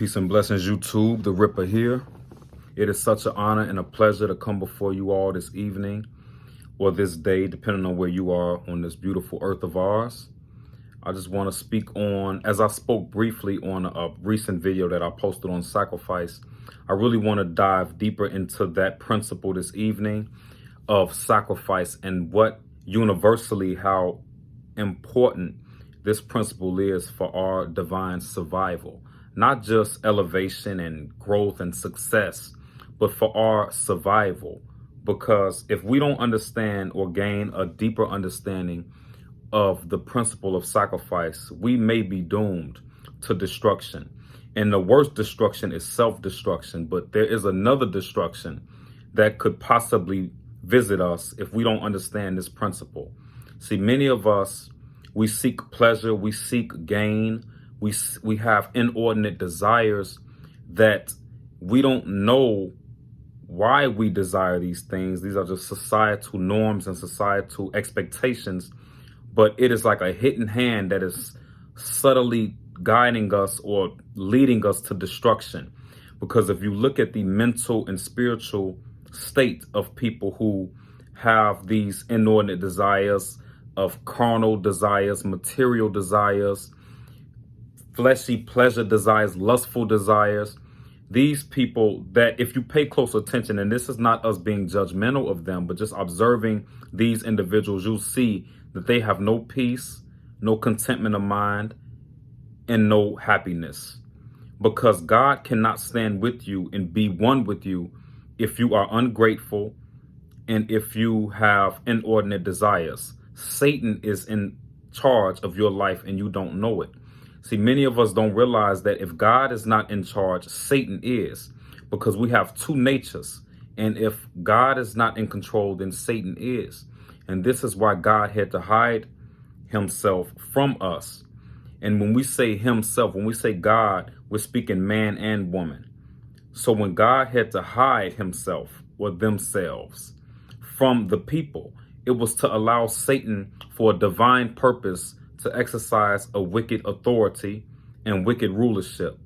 Peace and blessings, YouTube. The Ripper here. It is such an honor and a pleasure to come before you all this evening or this day, depending on where you are on this beautiful earth of ours. I just want to speak on, as I spoke briefly on a recent video that I posted on sacrifice, I really want to dive deeper into that principle this evening of sacrifice and what universally, how important this principle is for our divine survival. Not just elevation and growth and success, but for our survival. Because if we don't understand or gain a deeper understanding of the principle of sacrifice, we may be doomed to destruction. And the worst destruction is self-destruction. But there is another destruction that could possibly visit us if we don't understand this principle. See, many of us, we seek pleasure, we seek gain, we have inordinate desires that we don't know why we desire these things. These are just societal norms and societal expectations, but it is like a hidden hand that is subtly guiding us or leading us to destruction. Because if you look at the mental and spiritual state of people who have these inordinate desires, of carnal desires, material desires, fleshy pleasure desires, lustful desires, these people that if you pay close attention, and this is not us being judgmental of them, but just observing these individuals, you'll see that they have no peace, no contentment of mind, and no happiness. Because God cannot stand with you and be one with you if you are ungrateful and if you have inordinate desires. Satan is in charge of your life and you don't know it. See, many of us don't realize that if God is not in charge, Satan is, because we have two natures. And if God is not in control, then Satan is. And this is why God had to hide himself from us. And when we say himself, when we say God, we're speaking man and woman. So when God had to hide himself or themselves from the people, it was to allow Satan for a divine purpose to exercise a wicked authority and wicked rulership,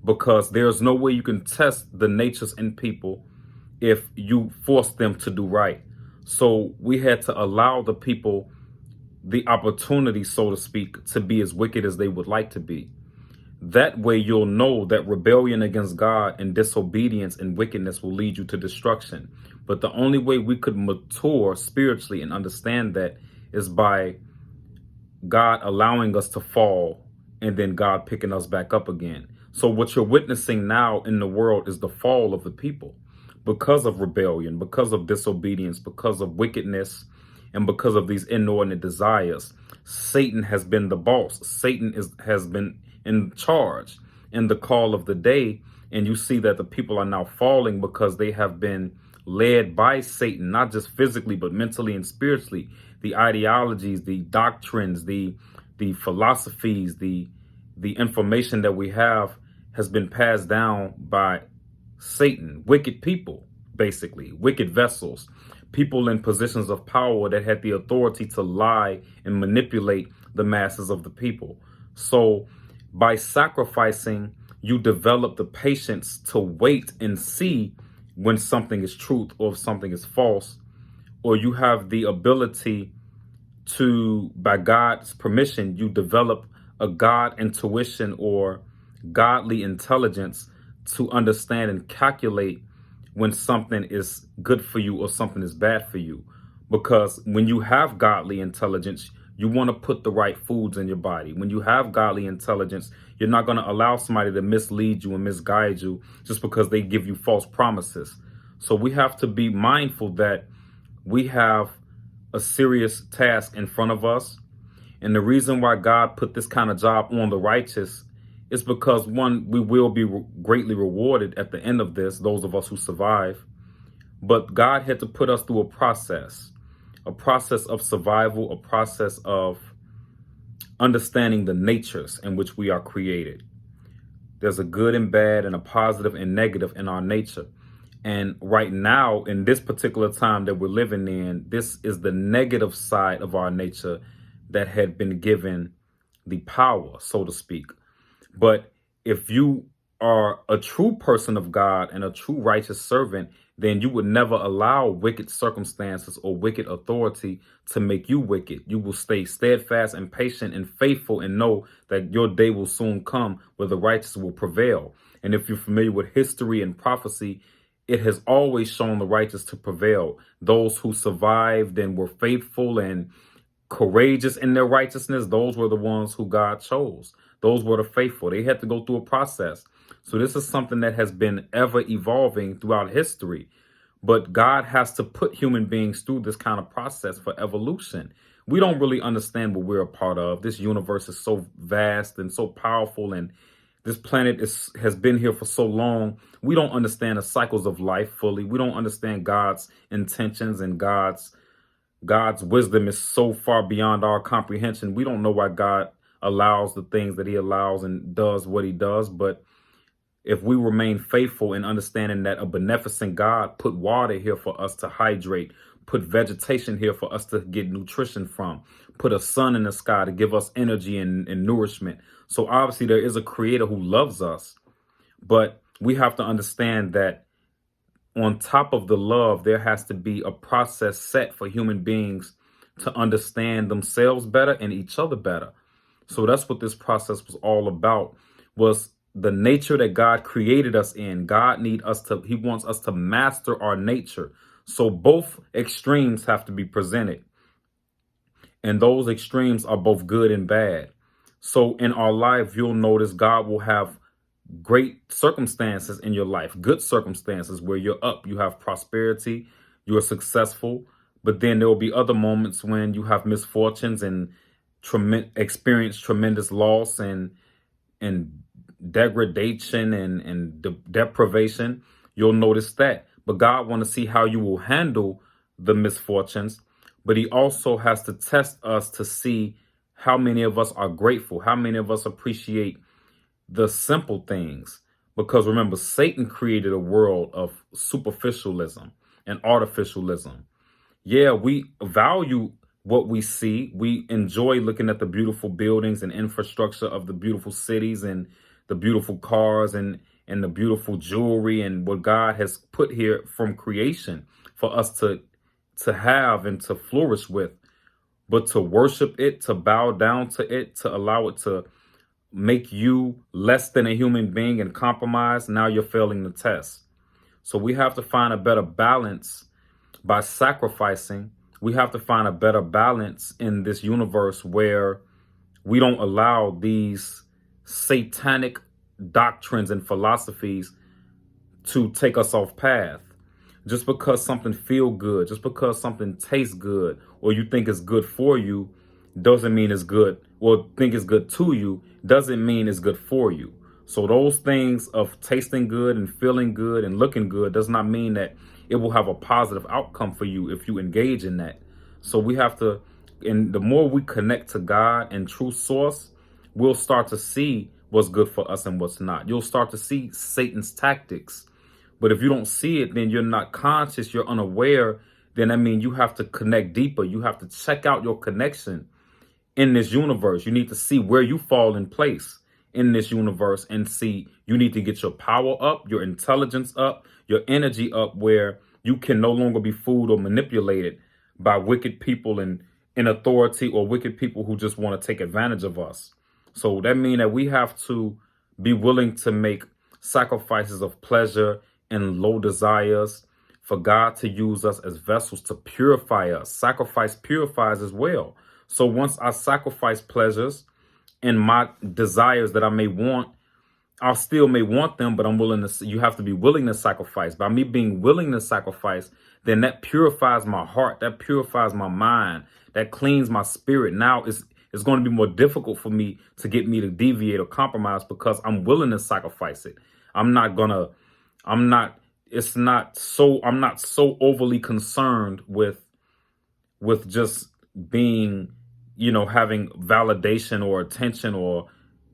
because there's no way you can test the natures in people if you force them to do right. So we had to allow the people the opportunity, so to speak, to be as wicked as they would like to be. That way you'll know that rebellion against God and disobedience and wickedness will lead you to destruction. But the only way we could mature spiritually and understand that is by God allowing us to fall and then God picking us back up again. So what you're witnessing now in the world is the fall of the people because of rebellion, because of disobedience, because of wickedness, and because of these inordinate desires. Satan has been the boss. Satan has been in charge in the call of the day. And you see that the people are now falling because they have been led by Satan, not just physically, but mentally and spiritually. The ideologies, the doctrines, the philosophies, the information that we have has been passed down by Satan. Wicked people, basically, wicked vessels, people in positions of power that had the authority to lie and manipulate the masses of the people. So by sacrificing, you develop the patience to wait and see when something is truth or if something is false, or you have the ability to, by God's permission, you develop a God intuition or godly intelligence to understand and calculate when something is good for you or something is bad for you. Because when you have godly intelligence, you want to put the right foods in your body. When you have godly intelligence, you're not going to allow somebody to mislead you and misguide you just because they give you false promises. So we have to be mindful that we have a serious task in front of us. And the reason why God put this kind of job on the righteous is because, one, we will be greatly rewarded at the end of this, those of us who survive. But God had to put us through a process of survival, a process of understanding the natures in which we are created. There's a good and bad and a positive and negative in our nature. And right now, in this particular time that we're living in, this is the negative side of our nature that had been given the power, so to speak. But if you are a true person of God and a true righteous servant, then you would never allow wicked circumstances or wicked authority to make you wicked. You will stay steadfast and patient and faithful and know that your day will soon come where the righteous will prevail. And if you're familiar with history and prophecy, it has always shown the righteous to prevail. Those who survived and were faithful and courageous in their righteousness, those were the ones who God chose. Those were the faithful. They had to go through a process. So this is something that has been ever evolving throughout history. But God has to put human beings through this kind of process for evolution. We don't really understand what we're a part of. This universe is so vast and so powerful, and this planet has been here for so long. We don't understand the cycles of life fully. We don't understand God's intentions, and God's wisdom is so far beyond our comprehension. We don't know why God allows the things that he allows and does what he does. But if we remain faithful in understanding that a beneficent God put water here for us to hydrate, put vegetation here for us to get nutrition from, put a sun in the sky to give us energy and nourishment. So obviously there is a creator who loves us, but we have to understand that on top of the love, there has to be a process set for human beings to understand themselves better and each other better. So that's what this process was all about, was the nature that God created us in. He wants us to master our nature. So both extremes have to be presented. And those extremes are both good and bad. So in our life, you'll notice God will have great circumstances in your life, good circumstances where you're up, you have prosperity, you're successful. But then there will be other moments when you have misfortunes and experience tremendous loss and degradation and deprivation. You'll notice that. But God wants to see how you will handle the misfortunes. But he also has to test us to see how many of us are grateful, how many of us appreciate the simple things. Because remember, Satan created a world of superficialism and artificialism. Yeah, we value what we see. We enjoy looking at the beautiful buildings and infrastructure of the beautiful cities and the beautiful cars and the beautiful jewelry and what God has put here from creation for us to have and to flourish with. But to worship it, to bow down to it, to allow it to make you less than a human being and compromise, now you're failing the test. So we have to find a better balance by sacrificing. We have to find a better balance in this universe where we don't allow these satanic doctrines and philosophies to take us off path. Just because something feel good, just because something tastes good, or you think it's good for you, doesn't mean it's good, or think it's good to you, doesn't mean it's good for you. So those things of tasting good and feeling good and looking good does not mean that it will have a positive outcome for you if you engage in that. So we have to, and the more we connect to God and true source, we'll start to see what's good for us and what's not. You'll start to see Satan's tactics. But if you don't see it, then you're not conscious, you're unaware. Then I mean, you have to connect deeper. You have to check out your connection in this universe. You need to see where you fall in place in this universe and see you need to get your power up, your intelligence up, your energy up, where you can no longer be fooled or manipulated by wicked people in authority or wicked people who just want to take advantage of us. So that means that we have to be willing to make sacrifices of pleasure and low desires for God to use us as vessels to purify us. Sacrifice purifies as well. So once I sacrifice pleasures and my desires that I may want, I still may want them, but I'm willing to, you have to be willing to sacrifice. By me being willing to sacrifice, then that purifies my heart, that purifies my mind, that cleans my spirit. Now it's going to be more difficult for me to get me to deviate or compromise because I'm willing to sacrifice it. I'm not so overly concerned with just being, having validation or attention or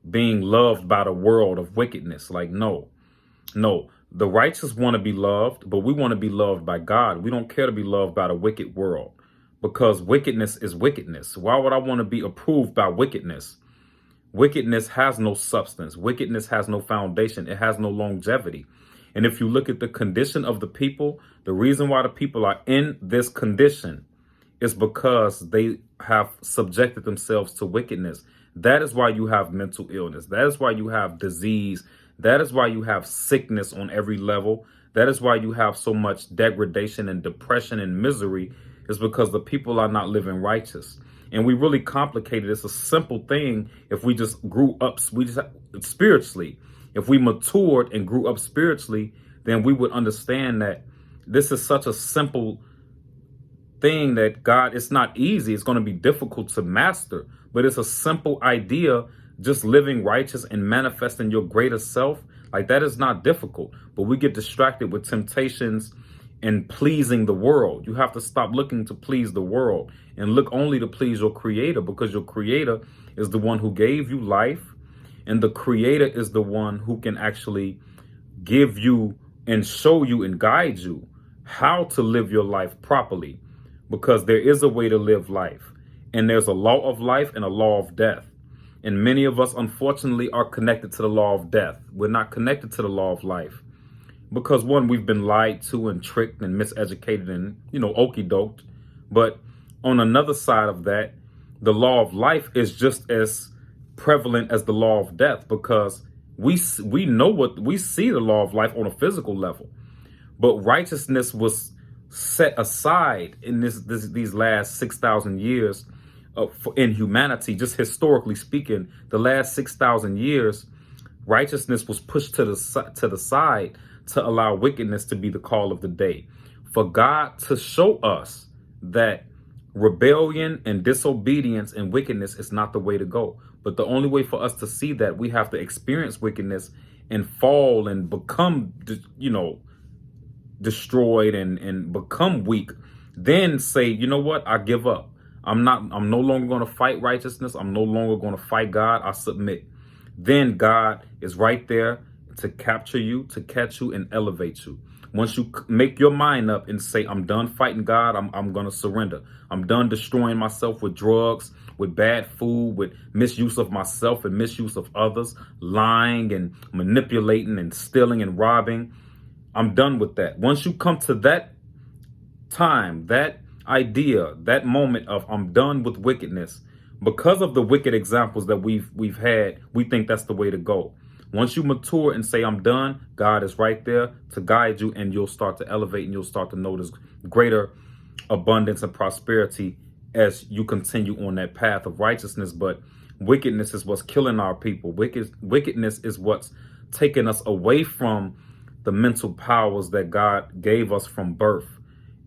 being loved by the world of wickedness. Like, no, the righteous want to be loved, but we want to be loved by God. We don't care to be loved by the wicked world because wickedness is wickedness. Why would I want to be approved by wickedness? Wickedness has no substance. Wickedness has no foundation. It has no longevity. And if you look at the condition of the people, the reason why the people are in this condition is because they have subjected themselves to wickedness. That is why you have mental illness. That is why you have disease. That is why you have sickness on every level. That is why you have so much degradation and depression and misery, is because the people are not living righteous. And we really complicated. It's a simple thing. If we just grew up, spiritually, if we matured and grew up spiritually, then we would understand that this is such a simple thing that God, it's not easy. It's going to be difficult to master, but it's a simple idea. Just living righteous and manifesting your greater self, like that is not difficult. But we get distracted with temptations and pleasing the world. You have to stop looking to please the world and look only to please your creator, because your creator is the one who gave you life, and the creator is the one who can actually give you and show you and guide you how to live your life properly, because there is a way to live life, and there's a law of life and a law of death. And many of us, unfortunately, are connected to the law of death. We're not connected to the law of life. Because one, we've been lied to and tricked and miseducated and, okey-doked. But on another side of that, the law of life is just as prevalent as the law of death, because we know what we see the law of life on a physical level. But righteousness was set aside in these last 6,000 years in humanity. Just historically speaking, the last 6,000 years, righteousness was pushed to the side to allow wickedness to be the call of the day, for God to show us that rebellion and disobedience and wickedness is not the way to go. But the only way for us to see that, we have to experience wickedness and fall and become, destroyed and become weak. Then say, you know what? I give up. I'm no longer going to fight righteousness. I'm no longer going to fight God. I submit. Then God is right there to capture you, to catch you, and elevate you. Once you make your mind up and say, I'm done fighting God, I'm going to surrender. I'm done destroying myself with drugs, with bad food, with misuse of myself and misuse of others, lying and manipulating and stealing and robbing. I'm done with that. Once you come to that time, that idea, that moment of I'm done with wickedness, because of the wicked examples that we've had, we think that's the way to go. Once you mature and say, I'm done, God is right there to guide you, and you'll start to elevate and you'll start to notice greater abundance and prosperity as you continue on that path of righteousness. But wickedness is what's killing our people. Wickedness is what's taking us away from the mental powers that God gave us from birth.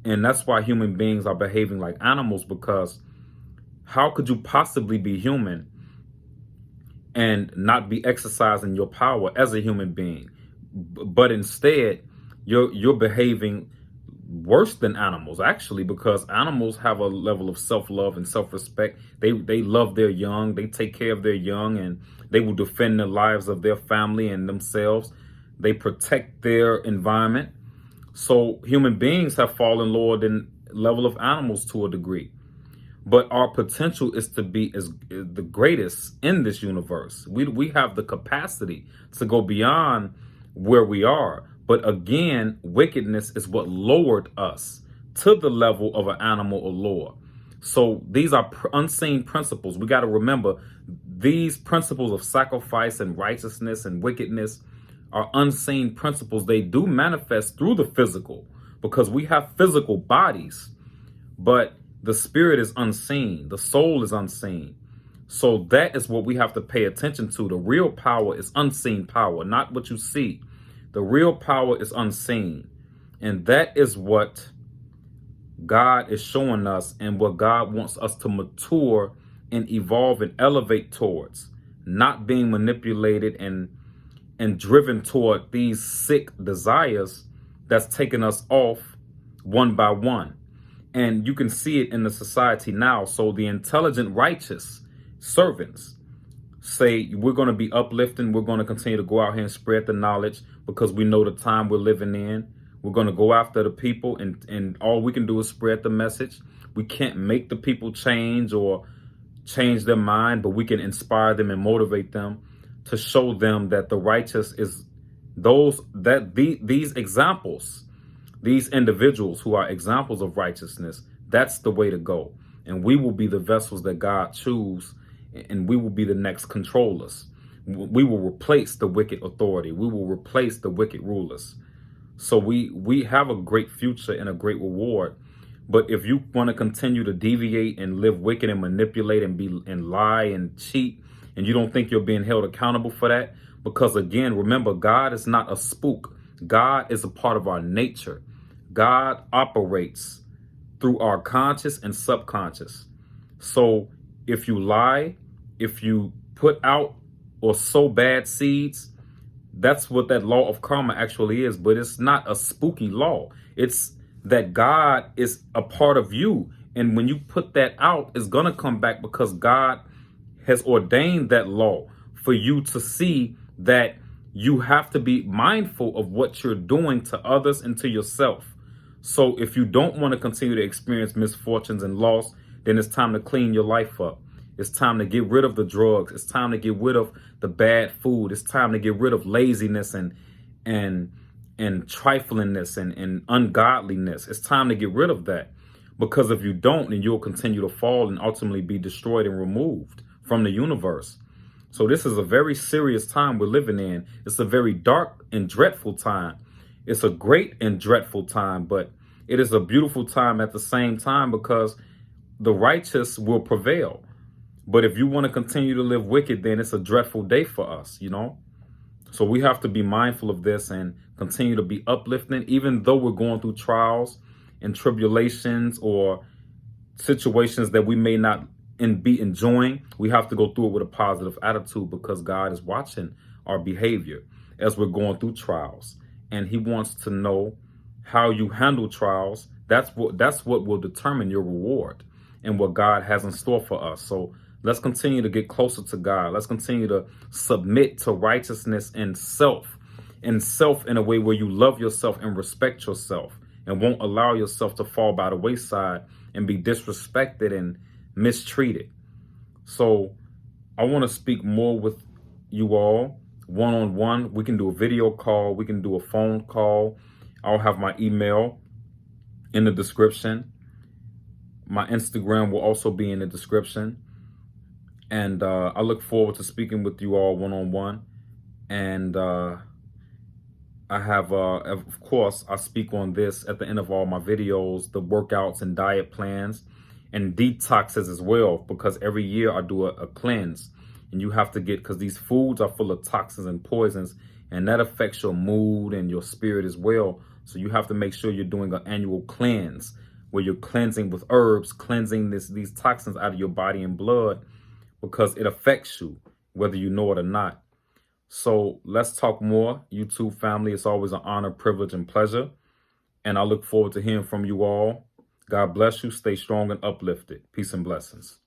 And that's why human beings are behaving like animals, because how could you possibly be human and not be exercising your power as a human being? But instead, you're behaving worse than animals, actually, because animals have a level of self-love and self-respect. They love their young, they take care of their young, and they will defend the lives of their family and themselves. They protect their environment. So human beings have fallen lower than level of animals to a degree. But our potential is to be the greatest in this universe. We have the capacity to go beyond where we are. But again, wickedness is what lowered us to the level of an animal or lower. So these are unseen principles. We got to remember, these principles of sacrifice and righteousness and wickedness are unseen principles. They do manifest through the physical, because we have physical bodies, but the spirit is unseen. The soul is unseen. So that is what we have to pay attention to. The real power is unseen power, not what you see. The real power is unseen. And that is what God is showing us, and what God wants us to mature and evolve and elevate towards. Not being manipulated and driven toward these sick desires that's taking us off one by one. And you can see it in the society now. So the intelligent, righteous servants say, we're going to be uplifting. We're going to continue to go out here and spread the knowledge, because we know the time we're living in. We're going to go after the people, and all we can do is spread the message. We can't make the people change or change their mind, but we can inspire them and motivate them to show them that the righteous is these examples, these individuals who are examples of righteousness. That's the way to go. And we will be the vessels that God choose, and we will be the next controllers. We will replace the wicked authority. We will replace the wicked rulers. So we have a great future and a great reward. But if you want to continue to deviate and live wicked and manipulate and lie and cheat, and you don't think you're being held accountable for that, because again, remember, God is not a spook. God is a part of our nature. God operates through our conscious and subconscious. So if you lie, if you put out or sow bad seeds, that's what that law of karma actually is. But it's not a spooky law. It's that God is a part of you. And when you put that out, it's going to come back, because God has ordained that law for you to see that you have to be mindful of what you're doing to others and to yourself. So if you don't want to continue to experience misfortunes and loss, then it's time to clean your life up. It's time to get rid of the drugs. It's time to get rid of the bad food. It's time to get rid of laziness and triflingness and ungodliness. It's time to get rid of that, because if you don't, then you'll continue to fall and ultimately be destroyed and removed from the universe. So this is a very serious time we're living in. It's a very dark and dreadful time. It's a great and dreadful time, but it is a beautiful time at the same time, because the righteous will prevail. But if you want to continue to live wicked, then it's a dreadful day for us, So we have to be mindful of this and continue to be uplifting, even though we're going through trials and tribulations or situations that we may not be enjoying. We have to go through it with a positive attitude, because God is watching our behavior as we're going through trials. And he wants to know how you handle trials. That's what will determine your reward and what God has in store for us. So let's continue to get closer to God. Let's continue to submit to righteousness and self in a way where you love yourself and respect yourself and won't allow yourself to fall by the wayside and be disrespected and mistreated. So I want to speak more with you all one-on-one. We can do a video call. We can do a phone call. I'll have my email in the description. My Instagram will also be in the description. And I look forward to speaking with you all one-on-one. And I have, of course, I speak on this at the end of all my videos, the workouts and diet plans and detoxes as well, because every year I do a cleanse. And you have to because these foods are full of toxins and poisons, and that affects your mood and your spirit as well. So you have to make sure you're doing an annual cleanse where you're cleansing with herbs, cleansing these toxins out of your body and blood, because it affects you, whether you know it or not. So let's talk more, YouTube family. It's always an honor, privilege, and pleasure. And I look forward to hearing from you all. God bless you. Stay strong and uplifted. Peace and blessings.